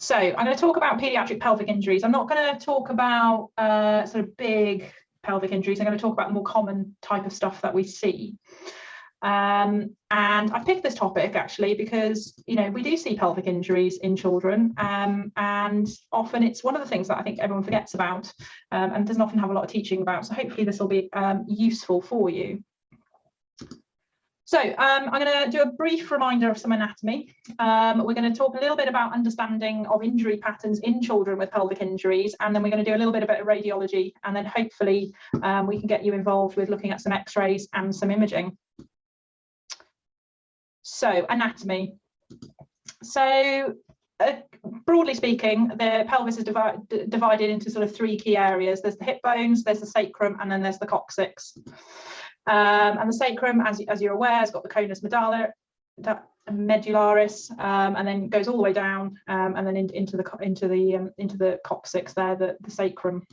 So I'm going to talk about paediatric pelvic injuries. I'm not going to talk about sort of big pelvic injuries. I'm going to talk about the more common type of stuff that we see. And I picked this topic actually because, you know, we do see pelvic injuries in children, and often it's one of the things that I think everyone forgets about and doesn't often have a lot of teaching about. So hopefully this will be useful for you. So I'm going to do a brief reminder of some anatomy. We're going to talk a little bit about understanding of injury patterns in children with pelvic injuries, and then we're going to do a little bit about radiology, and then hopefully we can get you involved with looking at some X-rays and some imaging. So anatomy. So broadly speaking, the pelvis is divided into sort of three key areas. There's the hip bones, there's the sacrum, and then there's the coccyx. And the sacrum, as you're aware, has got the conus medullaris, and then goes all the way down, and then into the coccyx there, the sacrum.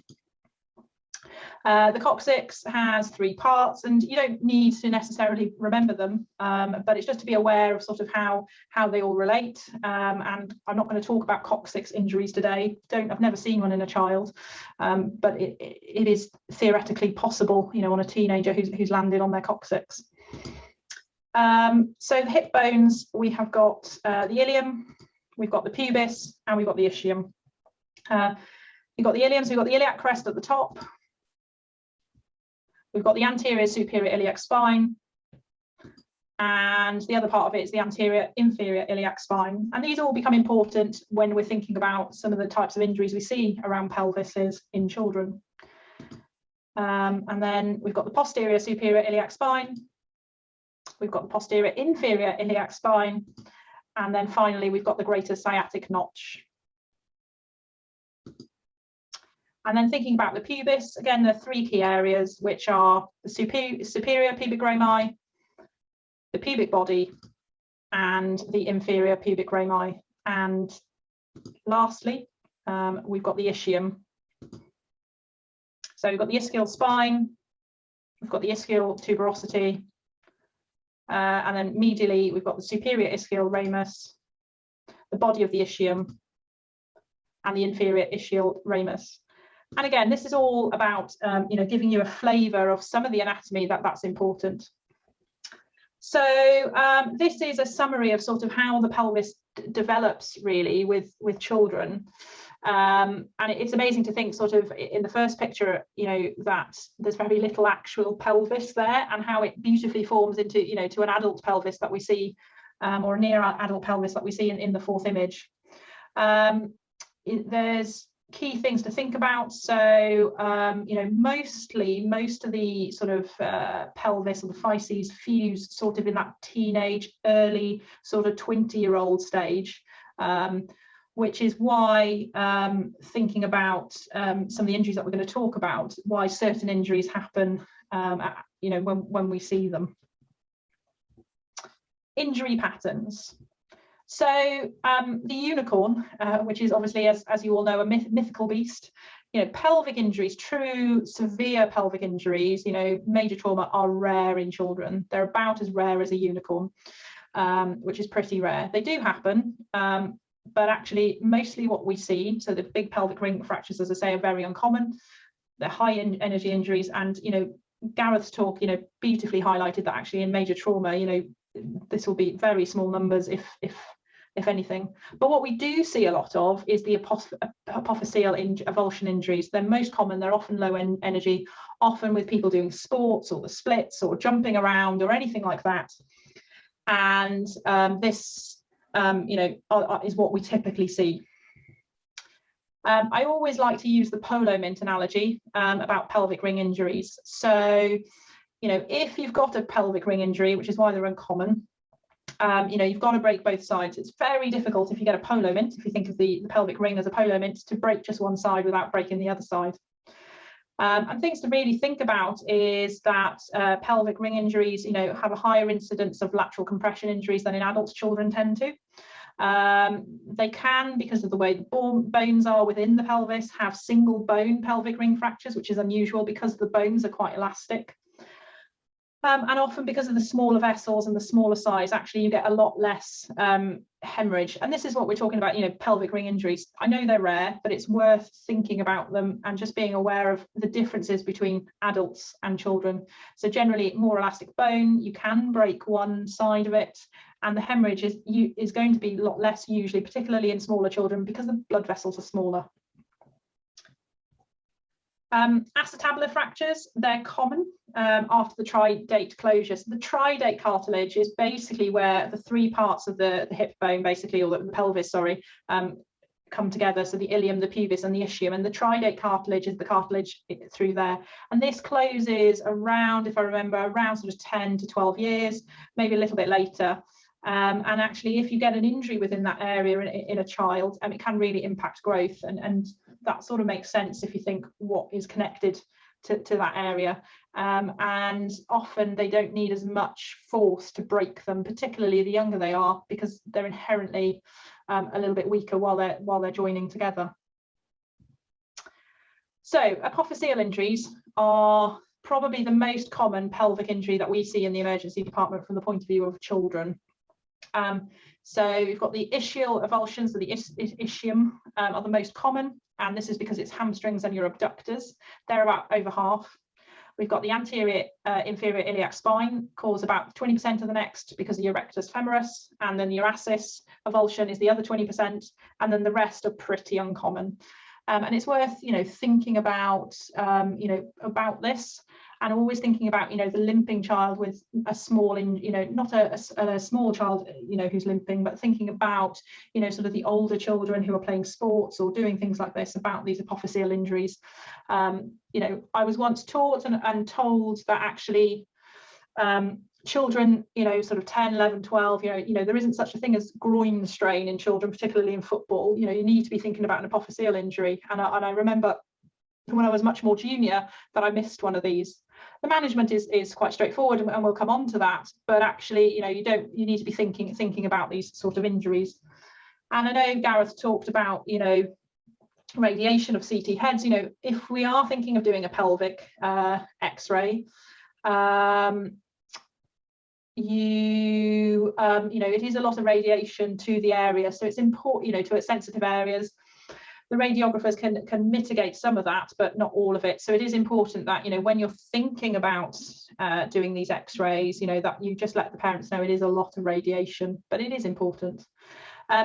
The coccyx has three parts, and you don't need to necessarily remember them, but it's just to be aware of sort of how they all relate. And I'm not going to talk about coccyx injuries today. I've never seen one in a child, but it is theoretically possible, you know, on a teenager who's landed on their coccyx. So the hip bones, we have got the ilium, we've got the pubis, and we've got the ischium. We've got the ilium, so we've got the iliac crest at the top. We've got the anterior superior iliac spine, and the other part of it is the anterior inferior iliac spine. And these all become important when we're thinking about some of the types of injuries we see around pelvises in children. And then we've got the posterior superior iliac spine, we've got the posterior inferior iliac spine, and then finally we've got the greater sciatic notch. And then thinking about the pubis, again, there are three key areas, which are the superior pubic rami, the pubic body, and the inferior pubic rami. And lastly, we've got the ischium. So we've got the ischial spine, we've got the ischial tuberosity, and then medially, we've got the superior ischial ramus, the body of the ischium, and the inferior ischial ramus. And again, this is all about you know, giving you a flavour of some of the anatomy that's important. So this is a summary of sort of how the pelvis develops really with children. And it's amazing to think sort of in the first picture, you know, that there's very little actual pelvis there, and how it beautifully forms into, you know, to an adult pelvis that we see, or a near adult pelvis that we see in the fourth image. There's key things to think about. So you know, most of the sort of pelvis or the physes fuse sort of in that teenage, early sort of 20-year-old stage, which is why thinking about some of the injuries that we're going to talk about, why certain injuries happen you know, when we see them. Injury patterns. So the unicorn, which is obviously, as you all know, a mythical beast, you know, pelvic injuries, true severe pelvic injuries, you know, major trauma, are rare in children. They're about as rare as a unicorn, which is pretty rare. They do happen, but actually mostly what we see, so the big pelvic ring fractures, as I say, are very uncommon. They're high energy injuries, and, you know, Gareth's talk, you know, beautifully highlighted that actually in major trauma, you know, this will be very small numbers if anything. But what we do see a lot of is the apophyseal avulsion injuries. They're most common, they're often low energy, often with people doing sports or the splits or jumping around or anything like that. And this, you know, is what we typically see. I always like to use the polo mint analogy about pelvic ring injuries. So, you know, if you've got a pelvic ring injury, which is why they're uncommon, you know, you've got to break both sides. It's very difficult if you get a polo mint, if you think of the pelvic ring as a polo mint, to break just one side without breaking the other side. And things to really think about is that pelvic ring injuries, you know, have a higher incidence of lateral compression injuries than in adult children tend to. They can, because of the way the bones are within the pelvis, have single bone pelvic ring fractures, which is unusual because the bones are quite elastic. And often because of the smaller vessels and the smaller size, actually you get a lot less hemorrhage. And this is what we're talking about, pelvic ring injuries. I know they're rare, but it's worth thinking about them and just being aware of the differences between adults and children. So generally more elastic bone, you can break one side of it, and the hemorrhage is going to be a lot less usually, particularly in smaller children, because the blood vessels are smaller. Acetabular fractures, they're common after the tridate closure. So the tridate cartilage is basically where the three parts of the hip bone, basically, or the pelvis, sorry, come together. So the ilium, the pubis, and the ischium. And the tridate cartilage is the cartilage through there. And this closes around, if I remember, around sort of 10 to 12 years, maybe a little bit later. And actually, if you get an injury within that area in a child, it can really impact growth, and that sort of makes sense if you think what is connected to that area. And often they don't need as much force to break them, particularly the younger they are, because they're inherently a little bit weaker while they're joining together. So apophyseal injuries are probably the most common pelvic injury that we see in the emergency department from the point of view of children. So we've got the ischial avulsions, so the ischium are the most common, and this is because it's hamstrings and your abductors. They're about over half. We've got the anterior inferior iliac spine, cause about 20% of the next because of your rectus femoris, and then the thoracic avulsion is the other 20%, and then the rest are pretty uncommon. And it's worth, thinking about, about this, and always thinking about, the limping child with a small, not a small child, who's limping, but thinking about, sort of the older children who are playing sports or doing things like this, about these apophyseal injuries. I was once taught and told that actually children, sort of 10, 11, 12, there isn't such a thing as groin strain in children, particularly in football. You need to be thinking about an apophyseal injury. And I remember when I was much more junior that I missed one of these. The management is quite straightforward, and we'll come on to that. But actually, you need to be thinking about these sort of injuries. And I know Gareth talked about, radiation of CT heads. If we are thinking of doing a pelvic X-ray, it is a lot of radiation to the area, so it's important, to its sensitive areas. The radiographers can mitigate some of that, but not all of it. So it is important that, when you're thinking about doing these X-rays, that you just let the parents know it is a lot of radiation, but it is important.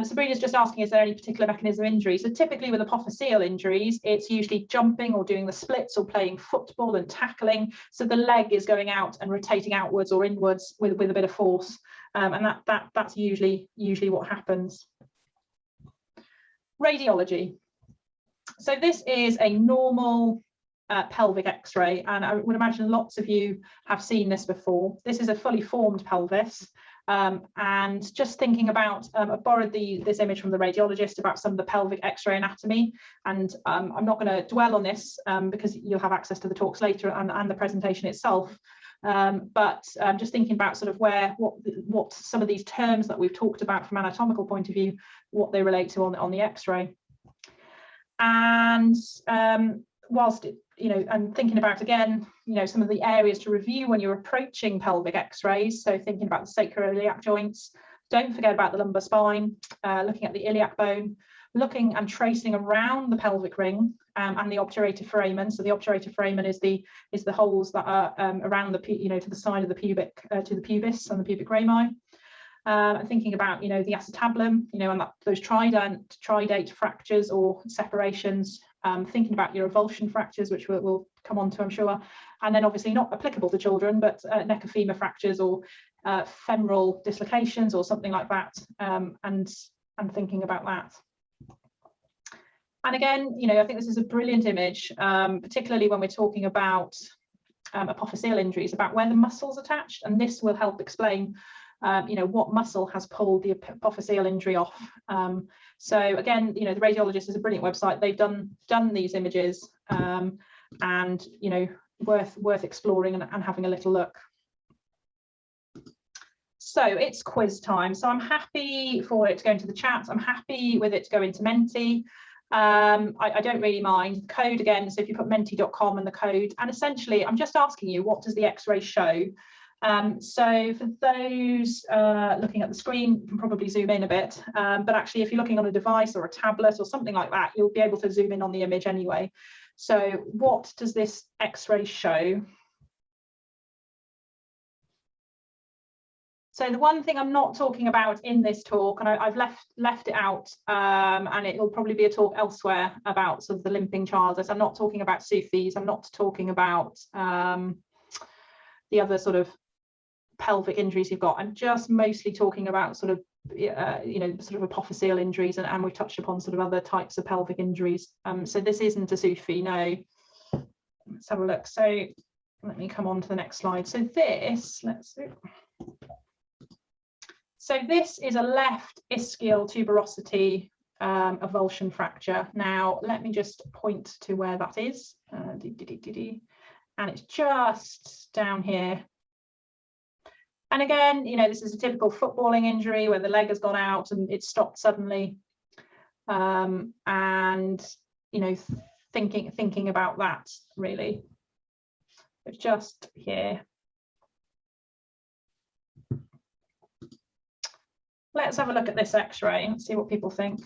Sabrina's just asking, is there any particular mechanism of injury? So typically with apophyseal injuries, it's usually jumping or doing the splits or playing football and tackling. So the leg is going out and rotating outwards or inwards with a bit of force. And that's usually what happens. Radiology. So this is a normal pelvic X-ray, and I would imagine lots of you have seen this before. This is a fully formed pelvis. And just thinking about, I borrowed this image from the radiologist about some of the pelvic X-ray anatomy, and I'm not going to dwell on this because you'll have access to the talks later and the presentation itself. But just thinking about sort of what some of these terms that we've talked about from an anatomical point of view, what they relate to on the X-ray. And whilst and thinking about again, some of the areas to review when you're approaching pelvic X-rays. So thinking about the sacroiliac joints, don't forget about the lumbar spine, looking at the iliac bone, looking and tracing around the pelvic ring and the obturator foramen. So the obturator foramen is the holes that are around the to the side of the pubic to the pubis and the pubic rami. Thinking about the acetabulum, and those tridate fractures or separations. Thinking about your avulsion fractures, which we'll come on to, I'm sure, and then obviously not applicable to children, but neck of femur fractures or femoral dislocations or something like that, and thinking about that. And again, I think this is a brilliant image, particularly when we're talking about apophyseal injuries, about where the muscle's attached, and this will help explain what muscle has pulled the apophyseal injury off. So again, the radiologist is a brilliant website. They've done these images, and worth exploring and having a little look. So it's quiz time. So I'm happy for it to go into the chat. I'm happy with it to go into Menti. I don't really mind. The code again, so if you put menti.com and the code, and essentially I'm just asking you, what does the X-ray show? So for those looking at the screen, you can probably zoom in a bit, but actually if you're looking on a device or a tablet or something like that, you'll be able to zoom in on the image anyway. So what does this X-ray show? So the one thing I'm not talking about in this talk, and I've left it out, and it will probably be a talk elsewhere about sort of the limping child. I'm not talking about SUFIs. I'm not talking about the other sort of pelvic injuries you've got. I'm just mostly talking about sort of sort of apophyseal injuries, and we've touched upon sort of other types of pelvic injuries. So this isn't a SUFI, no. Let's have a look. So let me come on to the next slide. So this, let's see. So this is a left ischial tuberosity avulsion fracture. Now let me just point to where that is, and it's just down here. And again, you know, this is a typical footballing injury where the leg has gone out and it's stopped suddenly. And, you know, thinking about that really. It's just here. Let's have a look at this X-ray and see what people think.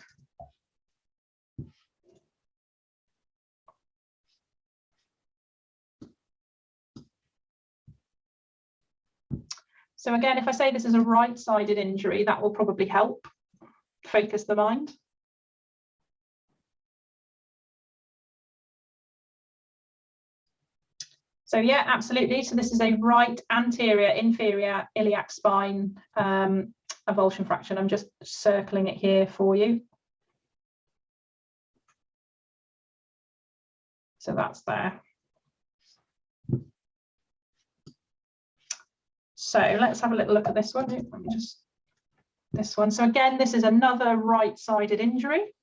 So again, if I say this is a right-sided injury, that will probably help focus the mind. So yeah, absolutely. So this is a right anterior inferior iliac spine avulsion fracture. I'm just circling it here for you. So that's there. So let's have a little look at this one. Let me just, this one. So again, this is another right-sided injury.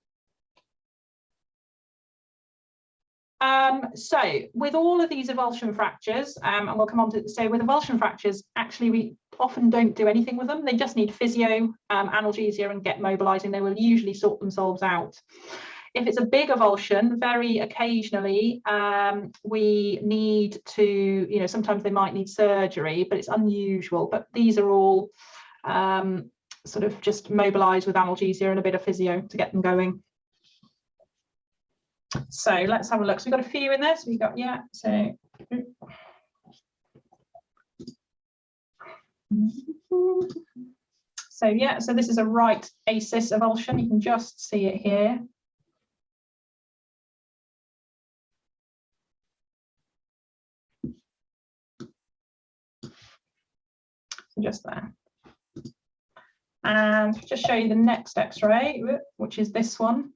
So with all of these avulsion fractures, and we'll come on to, so with avulsion fractures, actually we often don't do anything with them. They just need physio, analgesia, and get mobilizing. They will usually sort themselves out. If it's a big avulsion, very occasionally we need to, you know, sometimes they might need surgery, but it's unusual. But these are all sort of just mobilized with analgesia and a bit of physio to get them going. So let's have a look. So we've got a few in there. So we've got, yeah, so. So yeah, so this is a right ACIS avulsion. You can just see it here. Just there. And just show you the next X-ray, which is this one.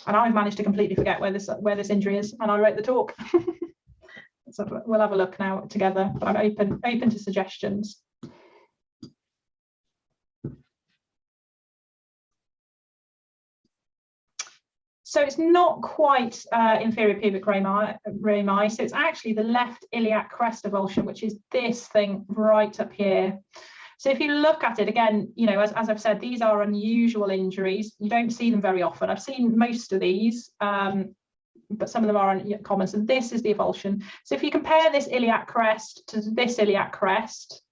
And I've managed to completely forget where this injury is, and I wrote the talk. So we'll have a look now together, but I'm open to suggestions. So it's not quite inferior pubic rami, so it's actually the left iliac crest avulsion, which is this thing right up here. So if you look at it again, you know, as I've said, these are unusual injuries. You don't see them very often. I've seen most of these, but some of them are uncommon. So this is the avulsion. So if you compare this iliac crest to this iliac crest,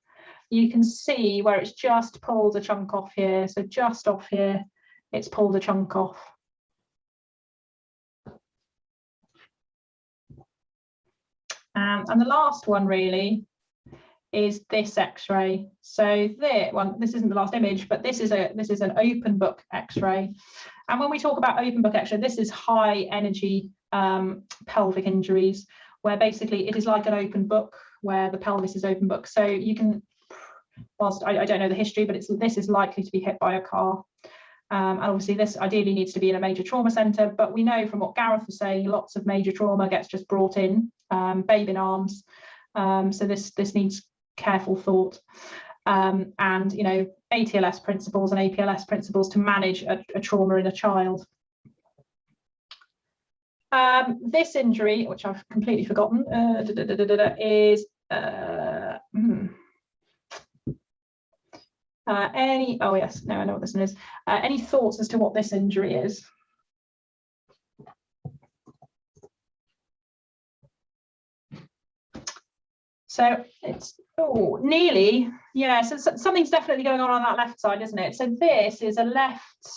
you can see where it's just pulled a chunk off here. So just off here, it's pulled a chunk off. And the last one really is this X-ray. So this isn't the last image, but this is an open book X-ray. And when we talk about open book X-ray, this is high energy pelvic injuries, where basically it is like an open book, where the pelvis is open book. So you can, whilst I don't know the history, but this is likely to be hit by a car. And obviously this ideally needs to be in a major trauma centre, but we know from what Gareth was saying, lots of major trauma gets just brought in, babe in arms. So this needs careful thought, and you know, ATLS principles and APLS principles to manage a trauma in a child. This injury, which I've completely forgotten, is oh yes, no, I know what this one is. Any thoughts as to what this injury is? So it's nearly, yeah, so something's definitely going on that left side, isn't it? So this is a left,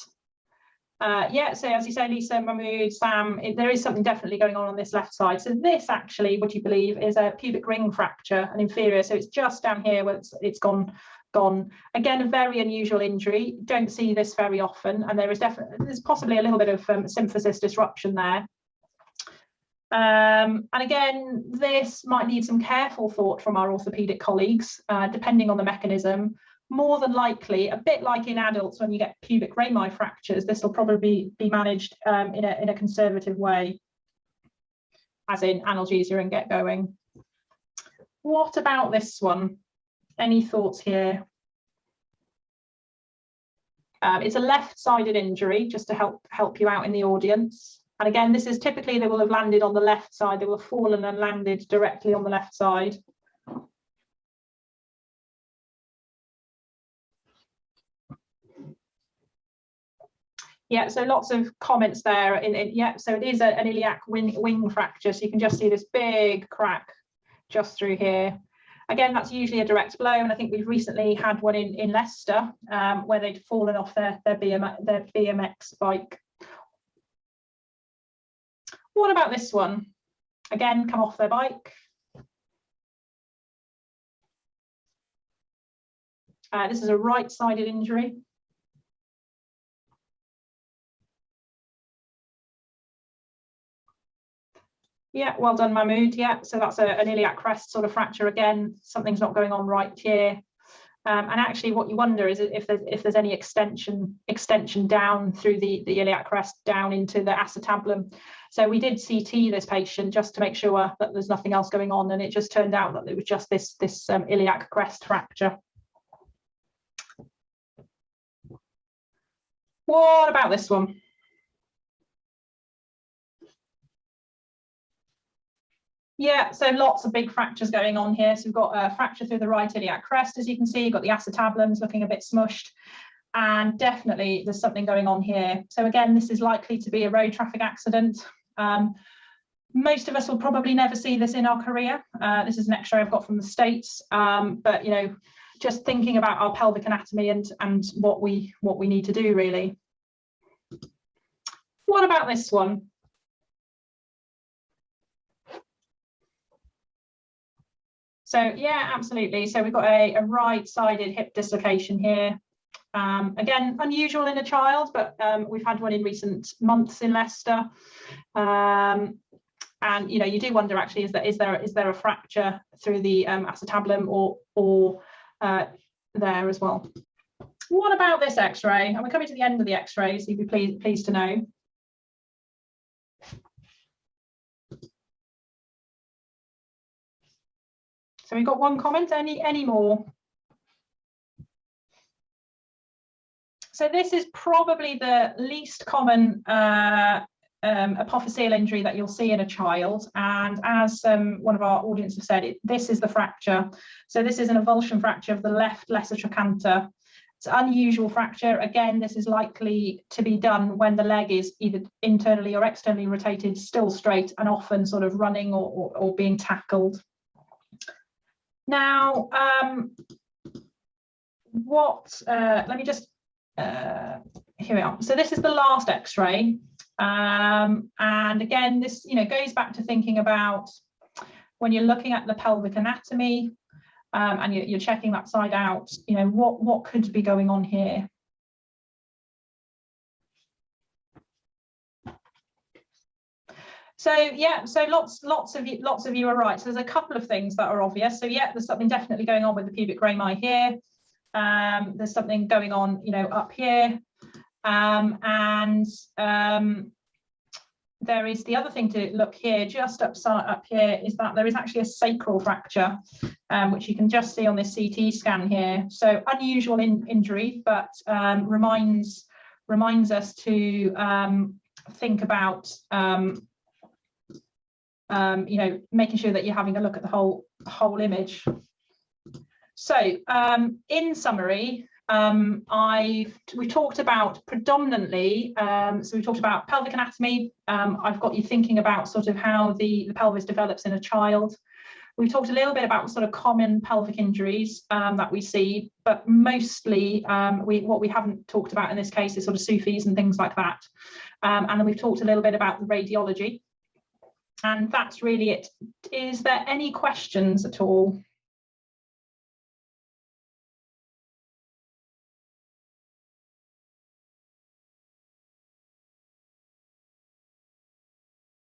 yeah, so as you say, Lisa, Mahmood, Sam, there is something definitely going on this left side. So this actually, would you believe, is a pubic ring fracture, an inferior. So it's just down here where it's gone. Again, a very unusual injury. Don't see this very often, and there's possibly a little bit of symphysis disruption there. And again, this might need some careful thought from our orthopaedic colleagues, depending on the mechanism. More than likely, a bit like in adults when you get pubic rami fractures, this will probably be managed in a conservative way, as in analgesia and get going. What about this one? Any thoughts here? It's a left-sided injury, just to help you out in the audience. And again, this is typically, they will have landed on the left side. They will have fallen and landed directly on the left side. Yeah, so lots of comments there. Yeah, so it is an iliac wing fracture. So you can just see this big crack just through here. Again, that's usually a direct blow, and I think we've recently had one in Leicester where they'd fallen off their BMX bike. What about this one? Again, come off their bike. This is a right-sided injury. Yeah, well done, Mahmood. Yeah, so that's an iliac crest sort of fracture again. Something's not going on right here. And actually, what you wonder is if there's any extension down through the iliac crest down into the acetabulum. So we did CT this patient just to make sure that there's nothing else going on, and it just turned out that it was just this iliac crest fracture. What about this one? Yeah, so lots of big fractures going on here. So we've got a fracture through the right iliac crest, as you can see. You've got the acetabulums looking a bit smushed, and definitely there's something going on here. So again, this is likely to be a road traffic accident. Most of us will probably never see this in our career. This is an X-ray I've got from the States, but you know, just thinking about our pelvic anatomy and what we need to do really. What about this one? So yeah, absolutely. So we've got a right-sided hip dislocation here. Again, unusual in a child, but we've had one in recent months in Leicester. And you know, you do wonder actually, is there a fracture through the acetabulum or there as well? What about this X-ray? And we're coming to the end of the X-ray, so you'd be pleased to know. So we've got one comment. Any more? So this is probably the least common apophyseal injury that you'll see in a child, and as one of our audience have said, this is the fracture. So this is an avulsion fracture of the left lesser trochanter. It's an unusual fracture. Again, this is likely to be done when the leg is either internally or externally rotated, still straight, and often sort of running or being tackled. Now, let me just, here we are. So this is the last X-ray. And again, this, you know, goes back to thinking about when you're looking at the pelvic anatomy and you're checking that side out, you know, what could be going on here? So yeah, so lots of you are right. So there's a couple of things that are obvious. So yeah, there's something definitely going on with the pubic rami here. There's something going on, you know, up here, there is the other thing to look here, just up here, is that there is actually a sacral fracture, which you can just see on this CT scan here. So unusual injury, but reminds us to think about you know, making sure that you're having a look at the whole image. So in summary, we talked about predominantly, so we talked about pelvic anatomy. I've got you thinking about sort of how the pelvis develops in a child. We've talked a little bit about sort of common pelvic injuries that we see, but mostly what we haven't talked about in this case is sort of SUFIs and things like that. And then we've talked a little bit about the radiology. And that's really it. Is there any questions at all?